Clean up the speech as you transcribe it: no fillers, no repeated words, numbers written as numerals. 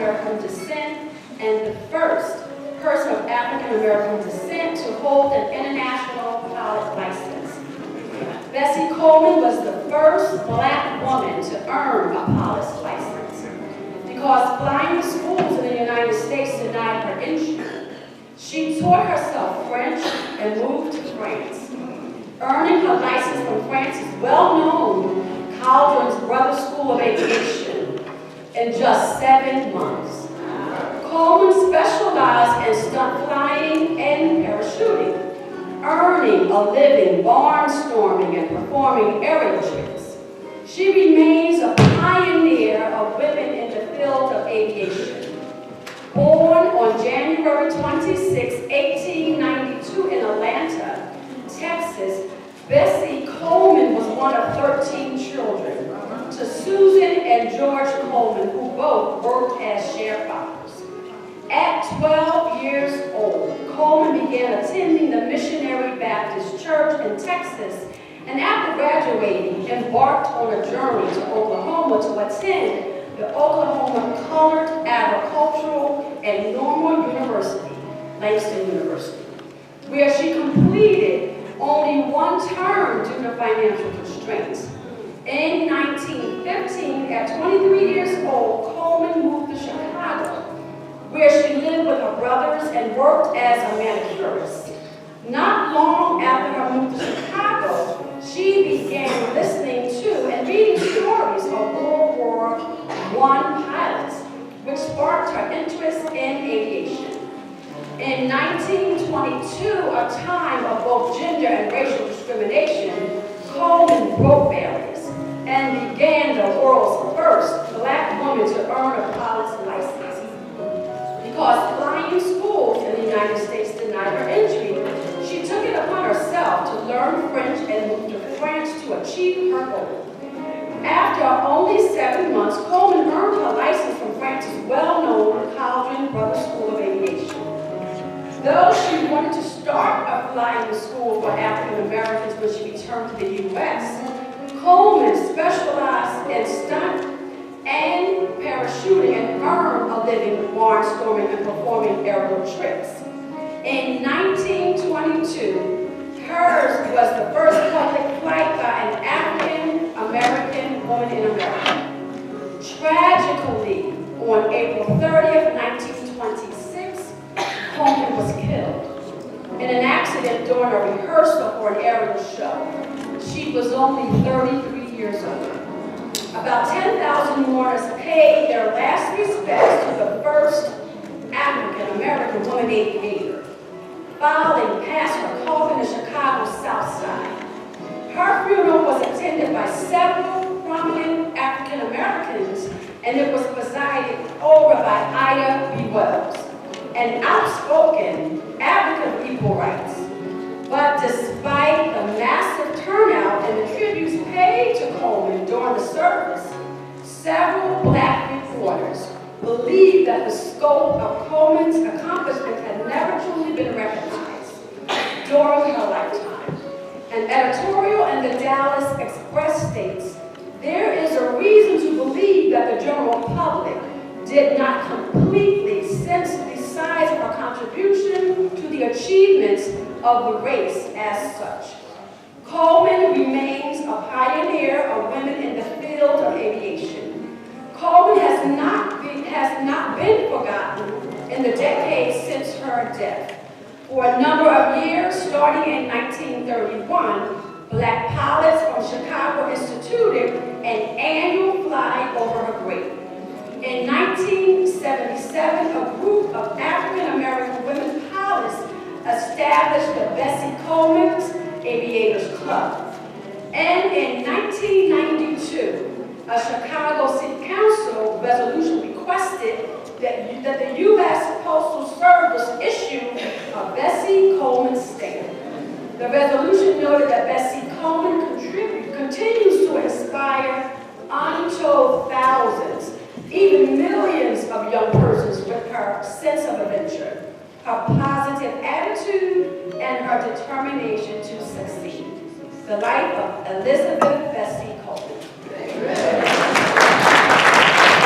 African-American descent and the first person of African-American descent to hold an international pilot license. Bessie Coleman was the first black woman to earn a pilot's license. Because flying schools in the United States denied her entry, she taught herself French and moved to France. Earning her license from France's well-known Caldron's Brothers School of Aviation in just 7 months. Coleman specialized in stunt flying and parachuting, earning a living barnstorming and performing aerial tricks. She remains a pioneer of women in the field of aviation. Born on January 26, 1892 in Atlanta, Texas, Bessie Coleman was one of 13 children to Susan and George Coleman, who both worked as sharecroppers. At 12 years old, Coleman began attending the Missionary Baptist Church in Texas, and after graduating, embarked on a journey to Oklahoma to attend the Oklahoma Colored Agricultural and Normal University, Langston University, where she completed only one term due to financial constraints. In 1915, at 23 years old, Coleman moved to Chicago, where she lived with her brothers and worked as a manicurist. Not long after her move to Chicago, she began listening to and reading stories of World War I pilots, which sparked her interest in aviation. In 1922, a time of both gender and racial discrimination, Coleman broke barriers and began the world's first black woman to earn a pilot's license. Because flying schools in the United States denied her entry, she took it upon herself to learn French and move to France to achieve her goal. After only 7 months, Coleman earned her license from France's well-known Caldron Brothers School of Aviation. Though she wanted to start a flying school for African Americans when she returned to the U.S., Coleman specialized in stunt and parachuting and earned a living barnstorming and performing aerial tricks. In 1922, hers was the first public flight by an African American woman in America. Tragically, on April 30th, 1926, Coleman was killed in an accident during a rehearsal for an aerial show. She was only 33 years old. About 10,000 mourners paid their last respects to the first African-American woman aviator, filing past her coffin in Chicago's South Side. Her funeral was attended by several prominent African-Americans, and it was presided over by Ida B. Wells, an outspoken advocate of equal rights. But despite the massive turnout and the tributes paid to Coleman during the service, several black reporters believed that the scope of Coleman's accomplishments had never truly been recognized during her lifetime. An editorial in the Dallas Express states, "There is a reason to believe that the general public did not completely sense the size of her contribution to the achievements of the race as such." Coleman remains a pioneer of women in the field of aviation. Coleman has not been forgotten in the decades since her death. For a number of years, starting in 1931, black pilots from Chicago instituted an annual flight over her grave. In 1977, a group of African-American women pilots established the Bessie Coleman's Aviators Club. And in 1992, a Chicago City Council resolution requested that the U.S. Postal Service issue a Bessie Coleman stamp. The resolution noted that Bessie Coleman continues to inspire untold thousands, even millions of young persons with her sense of adventure, her positive attitude, and her determination to succeed. The life of Elizabeth Bessie Coleman.